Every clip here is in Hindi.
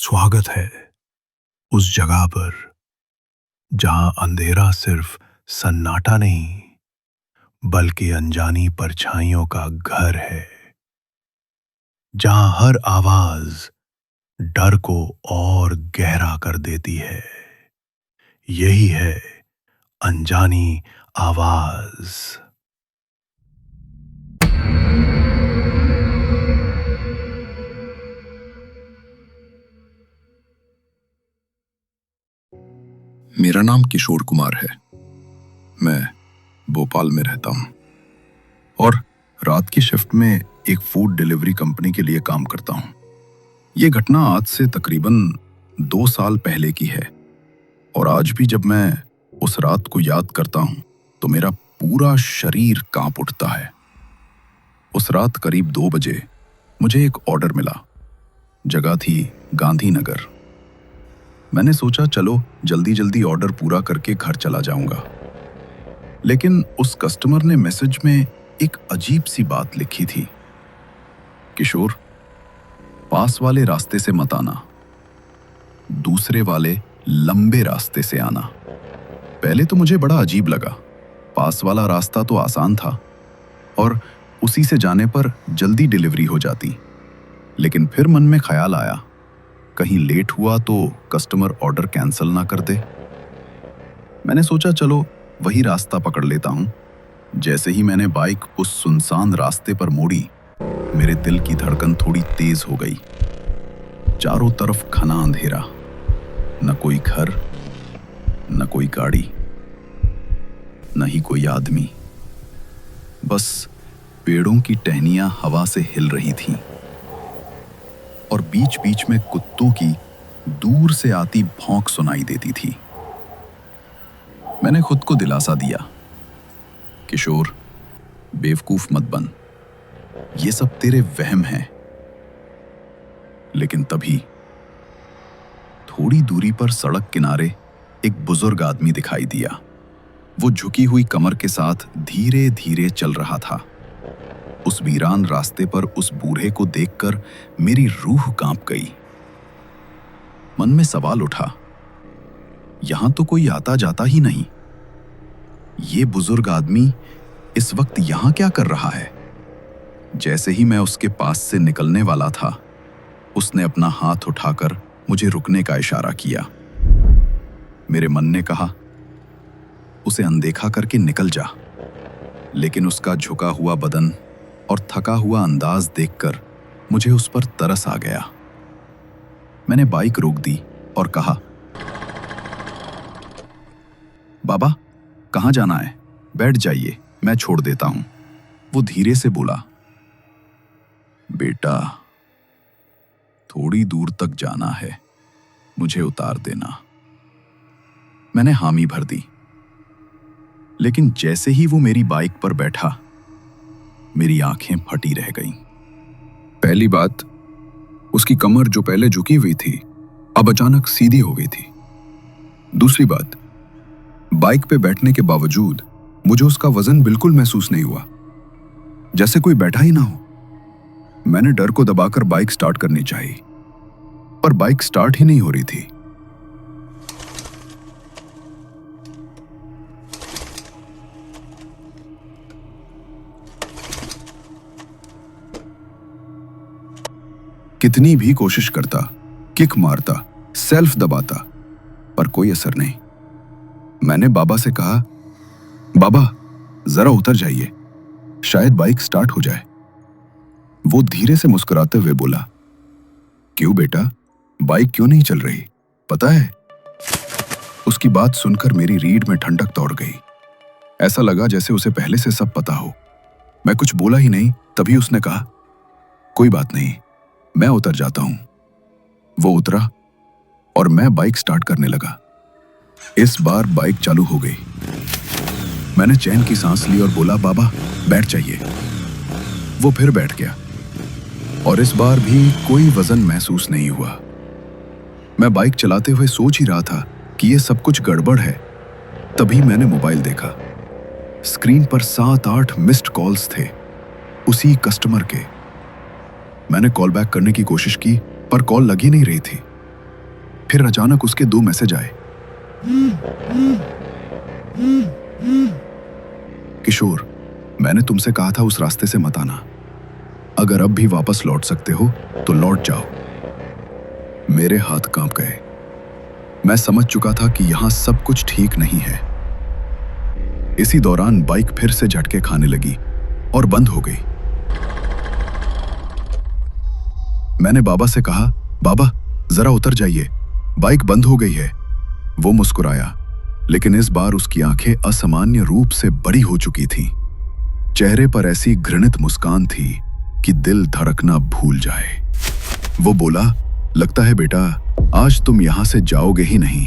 स्वागत है उस जगह पर जहां अंधेरा सिर्फ सन्नाटा नहीं बल्कि अनजानी परछाइयों का घर है, जहां हर आवाज डर को और गहरा कर देती है। यही है अनजानी आवाज। मेरा नाम किशोर कुमार है। मैं भोपाल में रहता हूं और रात की शिफ्ट में एक फूड डिलीवरी कंपनी के लिए काम करता हूं। ये घटना आज से तकरीबन 2 साल पहले की है और आज भी जब मैं उस रात को याद करता हूं तो मेरा पूरा शरीर कांप उठता है। उस रात करीब 2 बजे मुझे एक ऑर्डर मिला। जगह थी गांधीनगर। मैंने सोचा चलो जल्दी जल्दी ऑर्डर पूरा करके घर चला जाऊंगा, लेकिन उस कस्टमर ने मैसेज में एक अजीब सी बात लिखी थी। किशोर, पास वाले रास्ते से मत आना, दूसरे वाले लंबे रास्ते से आना। पहले तो मुझे बड़ा अजीब लगा। पास वाला रास्ता तो आसान था और उसी से जाने पर जल्दी डिलीवरी हो जाती, लेकिन फिर मन में ख्याल आया कहीं लेट हुआ तो कस्टमर ऑर्डर कैंसिल ना कर दे। मैंने सोचा चलो वही रास्ता पकड़ लेता हूं। जैसे ही मैंने बाइक उस सुनसान रास्ते पर मोड़ी, मेरे दिल की धड़कन थोड़ी तेज हो गई। चारों तरफ घना अंधेरा, न कोई घर, न कोई गाड़ी, न ही कोई आदमी। बस पेड़ों की टहनियां हवा से हिल रही थीं और बीच बीच में कुत्तों की दूर से आती भौंक सुनाई देती थी। मैंने खुद को दिलासा दिया, किशोर, बेवकूफ मत बन, ये सब तेरे वहम हैं। लेकिन तभी थोड़ी दूरी पर सड़क किनारे एक बुजुर्ग आदमी दिखाई दिया। वो झुकी हुई कमर के साथ धीरे धीरे चल रहा था। उस वीरान रास्ते पर उस बूढ़े को देखकर मेरी रूह कांप गई। मन में सवाल उठा, यहां तो कोई आता जाता ही नहीं। ये बुजुर्ग आदमी इस वक्त यहां क्या कर रहा है? जैसे ही मैं उसके पास से निकलने वाला था, उसने अपना हाथ उठाकर मुझे रुकने का इशारा किया। मेरे मन ने कहा, उसे अनदेखा करके निकल जा, लेकिन उसका झुका हुआ बदन और थका हुआ अंदाज देखकर मुझे उस पर तरस आ गया। मैंने बाइक रोक दी और कहा, बाबा, कहां जाना है? बैठ जाइए, मैं छोड़ देता हूं। वो धीरे से बोला, बेटा, थोड़ी दूर तक जाना है, मुझे उतार देना। मैंने हामी भर दी, लेकिन जैसे ही वो मेरी बाइक पर बैठा, मेरी आंखें फटी रह गईं। पहली बात, उसकी कमर जो पहले झुकी हुई थी अब अचानक सीधी हो गई थी। दूसरी बात, बाइक पे बैठने के बावजूद मुझे उसका वजन बिल्कुल महसूस नहीं हुआ, जैसे कोई बैठा ही ना हो। मैंने डर को दबाकर बाइक स्टार्ट करनी चाहिए, पर बाइक स्टार्ट ही नहीं हो रही थी। कितनी भी कोशिश करता, किक मारता, सेल्फ दबाता, पर कोई असर नहीं। मैंने बाबा से कहा, बाबा, जरा उतर जाइए, शायद बाइक स्टार्ट हो जाए। वो धीरे से मुस्कुराते हुए बोला, क्यों बेटा, बाइक क्यों नहीं चल रही? पता है? उसकी बात सुनकर मेरी रीढ़ में ठंडक दौड़ गई। ऐसा लगा जैसे उसे पहले से सब पता हो। मैं कुछ बोला ही नहीं, तभी उसने कहा, कोई बात नहीं, मैं उतर जाता हूं। वो उतरा और मैं बाइक स्टार्ट करने लगा। इस बार बाइक चालू हो गई। मैंने चैन की सांस ली और बोला, बाबा, बैठ जाइए। वो फिर बैठ गया और इस बार भी कोई वजन महसूस नहीं हुआ। मैं बाइक चलाते हुए सोच ही रहा था कि यह सब कुछ गड़बड़ है। तभी मैंने मोबाइल देखा। स्क्रीन पर 7-8 मिस्ड कॉल्स थे, उसी कस्टमर के। मैंने कॉल बैक करने की कोशिश की, पर कॉल लग ही नहीं रही थी। फिर अचानक उसके 2 मैसेज आए। किशोर, मैंने तुमसे कहा था उस रास्ते से मत आना। अगर अब भी वापस लौट सकते हो तो लौट जाओ। मेरे हाथ कांप गए। मैं समझ चुका था कि यहां सब कुछ ठीक नहीं है। इसी दौरान बाइक फिर से झटके खाने लगी और बंद हो गई। मैंने बाबा से कहा, बाबा जरा उतर जाइए, बाइक बंद हो गई है। वो मुस्कुराया, लेकिन इस बार उसकी आंखें असामान्य रूप से बड़ी हो चुकी थीं। चेहरे पर ऐसी घृणित मुस्कान थी कि दिल धड़कना भूल जाए। वो बोला, लगता है बेटा आज तुम यहां से जाओगे ही नहीं।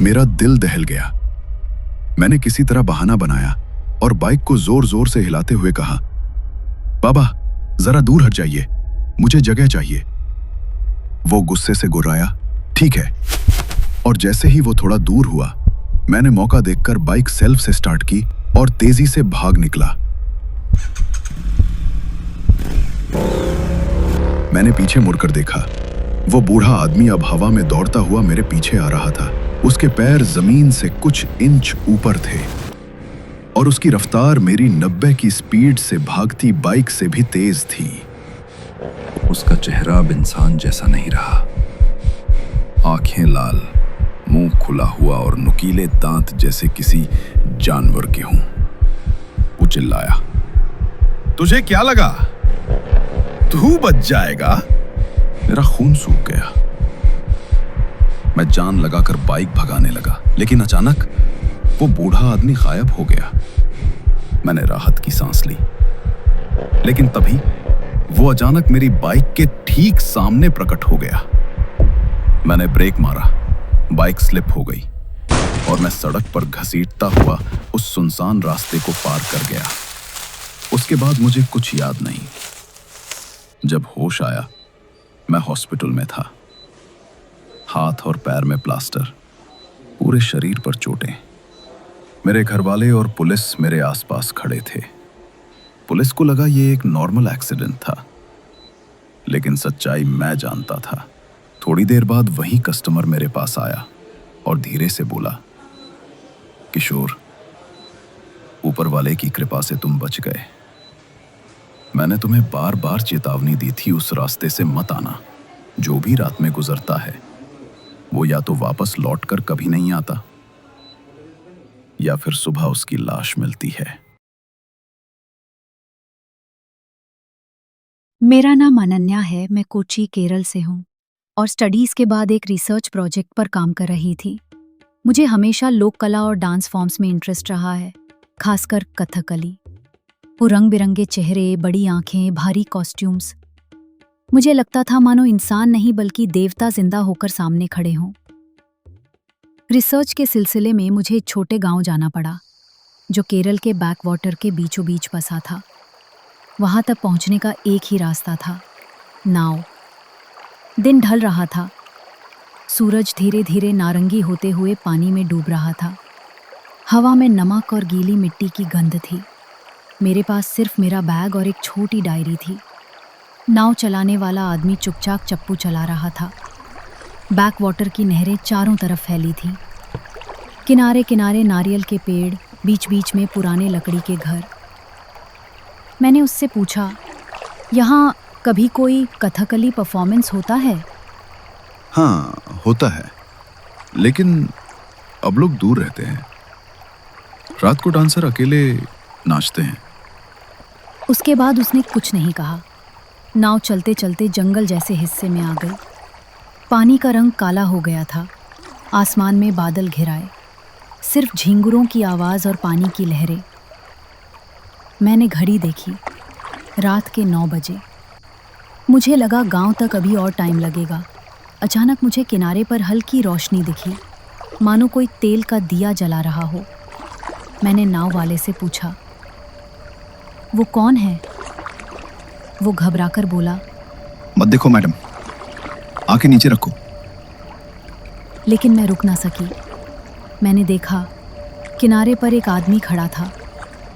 मेरा दिल दहल गया। मैंने किसी तरह बहाना बनाया और बाइक को जोर जोर से हिलाते हुए कहा, बाबा जरा दूर हट जाइए, मुझे जगह चाहिए। वो गुस्से से गुर्राया, ठीक है। और जैसे ही वो थोड़ा दूर हुआ, मैंने मौका देखकर बाइक सेल्फ से स्टार्ट की और तेजी से भाग निकला। मैंने पीछे मुड़कर देखा। वो बूढ़ा आदमी अब हवा में दौड़ता हुआ मेरे पीछे आ रहा था। उसके पैर जमीन से कुछ इंच ऊपर थे और उसकी रफ्तार मेरी 90 की स्पीड से भागती बाइक से भी तेज थी। उसका चेहरा अब इंसान जैसा नहीं रहा। आंखें लाल, मुंह खुला हुआ और नुकीले दांत जैसे किसी जानवर के हों। वो चिल्लाया, तुझे क्या लगा तू बच जाएगा? मेरा खून सूख गया। मैं जान लगाकर बाइक भगाने लगा, लेकिन अचानक वो बूढ़ा आदमी गायब हो गया। मैंने राहत की सांस ली, लेकिन तभी वो अचानक मेरी बाइक के ठीक सामने प्रकट हो गया। मैंने ब्रेक मारा, बाइक स्लिप हो गई और मैं सड़क पर घसीटता हुआ उस सुनसान रास्ते को पार कर गया। उसके बाद मुझे कुछ याद नहीं। जब होश आया, मैं हॉस्पिटल में था। हाथ और पैर में प्लास्टर, पूरे शरीर पर चोटें। मेरे घरवाले और पुलिस मेरे आसपास खड़े थे। पुलिस को लगा ये एक नॉर्मल एक्सीडेंट था, लेकिन सच्चाई मैं जानता था। थोड़ी देर बाद वही कस्टमर मेरे पास आया और धीरे से बोला, किशोर, ऊपर वाले की कृपा से तुम बच गए। मैंने तुम्हें बार बार चेतावनी दी थी उस रास्ते से मत आना। जो भी रात में गुजरता है वो या तो वापस लौटकर कभी नहीं आता या फिर सुबह उसकी लाश मिलती है। मेरा नाम अनन्या है। मैं कोच्चि, केरल से हूँ और स्टडीज के बाद एक रिसर्च प्रोजेक्ट पर काम कर रही थी। मुझे हमेशा लोक कला और डांस फॉर्म्स में इंटरेस्ट रहा है, खासकर कथकली। वो रंग बिरंगे चेहरे, बड़ी आंखें, भारी कॉस्ट्यूम्स। मुझे लगता था मानो इंसान नहीं बल्कि देवता जिंदा होकर सामने खड़े हों। रिसर्च के सिलसिले में मुझे एक छोटे गांव जाना पड़ा, जो केरल के बैकवाटर के बीचों बीच बसा था। वहां तक पहुंचने का एक ही रास्ता था, नाव। दिन ढल रहा था। सूरज धीरे धीरे नारंगी होते हुए पानी में डूब रहा था। हवा में नमक और गीली मिट्टी की गंध थी। मेरे पास सिर्फ मेरा बैग और एक छोटी डायरी थी। नाव चलाने वाला आदमी चुपचाप चप्पू चला रहा था। बैक वाटर की नहरें चारों तरफ फैली थीं। किनारे किनारे नारियल के पेड़, बीच बीच में पुराने लकड़ी के घर। मैंने उससे पूछा, यहाँ कभी कोई कथकली परफॉर्मेंस होता है? हाँ, होता है, लेकिन अब लोग दूर रहते हैं। रात को डांसर अकेले नाचते हैं। उसके बाद उसने कुछ नहीं कहा। नाव चलते चलते जंगल जैसे हिस्से में आ गई। पानी का रंग काला हो गया था। आसमान में बादल घिराए, सिर्फ झींगुरों की आवाज़ और पानी की लहरें। मैंने घड़ी देखी, रात के 9 बजे। मुझे लगा गांव तक अभी और टाइम लगेगा। अचानक मुझे किनारे पर हल्की रोशनी दिखी, मानो कोई तेल का दिया जला रहा हो। मैंने नाव वाले से पूछा, वो कौन है? वो घबराकर बोला, मत देखो मैडम, आंखें नीचे रखो। लेकिन मैं रुक ना सकी। मैंने देखा, किनारे पर एक आदमी खड़ा था।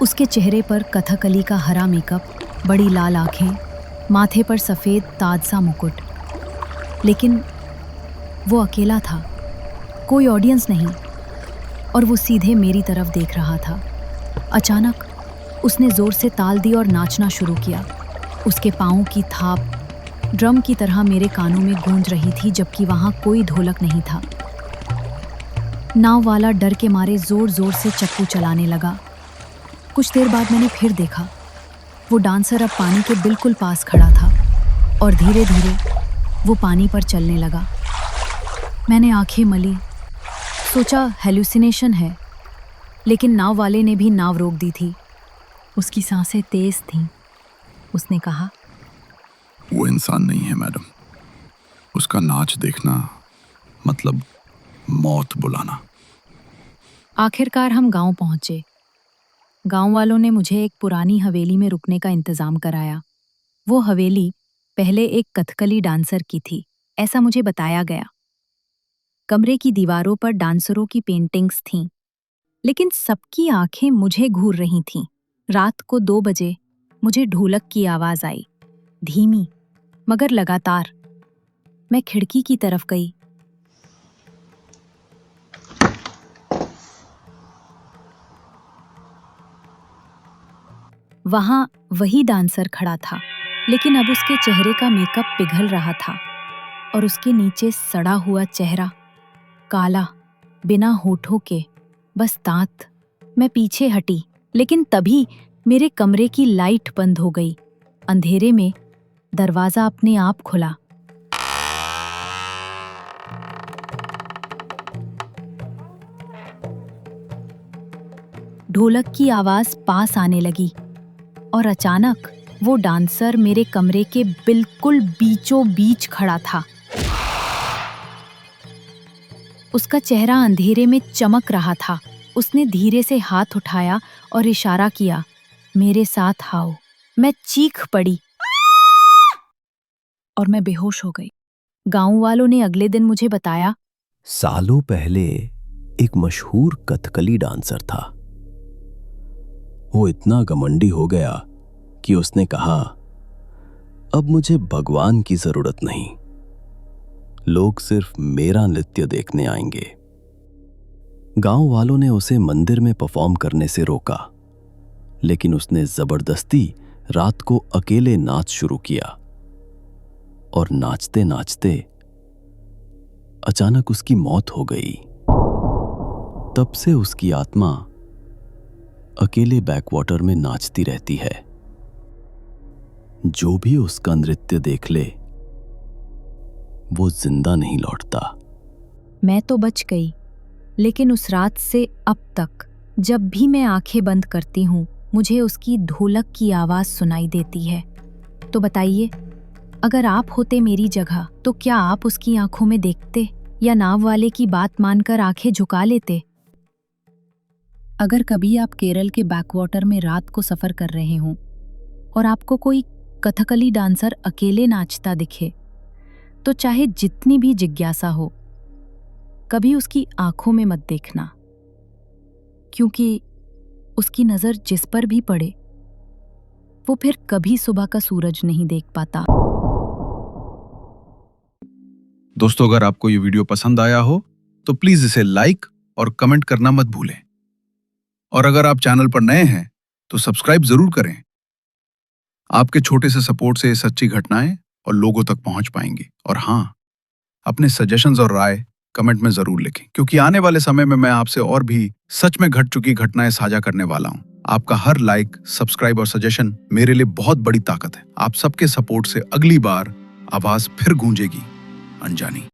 उसके चेहरे पर कथकली का हरा मेकअप, बड़ी लाल आंखें, माथे पर सफ़ेद ताज सा मुकुट। लेकिन वो अकेला था, कोई ऑडियंस नहीं, और वो सीधे मेरी तरफ देख रहा था। अचानक उसने जोर से ताल दी और नाचना शुरू किया। उसके पाँवों की थाप ड्रम की तरह मेरे कानों में गूंज रही थी, जबकि वहां कोई ढोलक नहीं था। नाव वाला डर के मारे जोर जोर से चप्पू चलाने लगा। कुछ देर बाद मैंने फिर देखा, वो डांसर अब पानी के बिल्कुल पास खड़ा था और धीरे धीरे वो पानी पर चलने लगा। मैंने आंखें मली, सोचा हेलुसिनेशन है, लेकिन नाव वाले ने भी नाव रोक दी थी। उसकी सांसें तेज थीं। उसने कहा, वो इंसान नहीं है मैडम। उसका नाच देखना मतलब मौत बुलाना। आखिरकार हम गांव पहुंचे। गांव वालों ने मुझे एक पुरानी हवेली में रुकने का इंतजाम कराया। वो हवेली पहले एक कथकली डांसर की थी, ऐसा मुझे बताया गया। कमरे की दीवारों पर डांसरों की पेंटिंग्स थीं, लेकिन सबकी आंखें मुझे घूर रही थीं। रात को 2 बजे मुझे ढोलक की आवाज आई, धीमी मगर लगातार। मैं खिड़की की तरफ गई। वहां वही डांसर खड़ा था, लेकिन अब उसके चेहरे का मेकअप पिघल रहा था और उसके नीचे सड़ा हुआ चेहरा, काला, बिना होठों के, बस दांत। मैं पीछे हटी, लेकिन तभी मेरे कमरे की लाइट बंद हो गई। अंधेरे में दरवाजा अपने आप खुला। ढोलक की आवाज पास आने लगी और अचानक वो डांसर मेरे कमरे के बिल्कुल बीचों बीच खड़ा था। उसका चेहरा अंधेरे में चमक रहा था। उसने धीरे से हाथ उठाया और इशारा किया, मेरे साथ आओ। मैं चीख पड़ी और मैं बेहोश हो गई। गांव वालों ने अगले दिन मुझे बताया, सालों पहले एक मशहूर कथकली डांसर था। वो इतना घमंडी हो गया कि उसने कहा, अब मुझे भगवान की जरूरत नहीं, लोग सिर्फ मेरा नृत्य देखने आएंगे। गांव वालों ने उसे मंदिर में परफॉर्म करने से रोका, लेकिन उसने जबरदस्ती रात को अकेले नाच शुरू किया और नाचते नाचते अचानक उसकी मौत हो गई। तब से उसकी आत्मा अकेले बैकवाटर में नाचती रहती है। जो भी उसका नृत्य देख ले, वो जिंदा नहीं लौटता। मैं तो बच गई, लेकिन उस रात से अब तक जब भी मैं आंखें बंद करती हूँ, मुझे उसकी ढोलक की आवाज सुनाई देती है। तो बताइए, अगर आप होते मेरी जगह, तो क्या आप उसकी आंखों में देखते या नाव वाले की बात मानकर आंखें झुका लेते? अगर कभी आप केरल के बैकवाटर में रात को सफर कर रहे हों और आपको कोई कथकली डांसर अकेले नाचता दिखे, तो चाहे जितनी भी जिज्ञासा हो, कभी उसकी आंखों में मत देखना, क्योंकि उसकी नजर जिस पर भी पड़े, वो फिर कभी सुबह का सूरज नहीं देख पाता। दोस्तों, अगर आपको ये वीडियो पसंद आया हो तो प्लीज इसे लाइक और कमेंट करना मत भूलें। और अगर आप चैनल पर नए हैं तो सब्सक्राइब जरूर करें। आपके छोटे से सपोर्ट से ये सच्ची घटनाएं और लोगों तक पहुंच पाएंगी। और हाँ, अपने सजेशंस और राय कमेंट में जरूर लिखें, क्योंकि आने वाले समय में मैं आपसे और भी सच में घट चुकी घटनाएं साझा करने वाला हूं। आपका हर लाइक, सब्सक्राइब और सजेशन मेरे लिए बहुत बड़ी ताकत है। आप सबके सपोर्ट से अगली बार आवाज फिर गूंजेगी अनजानी।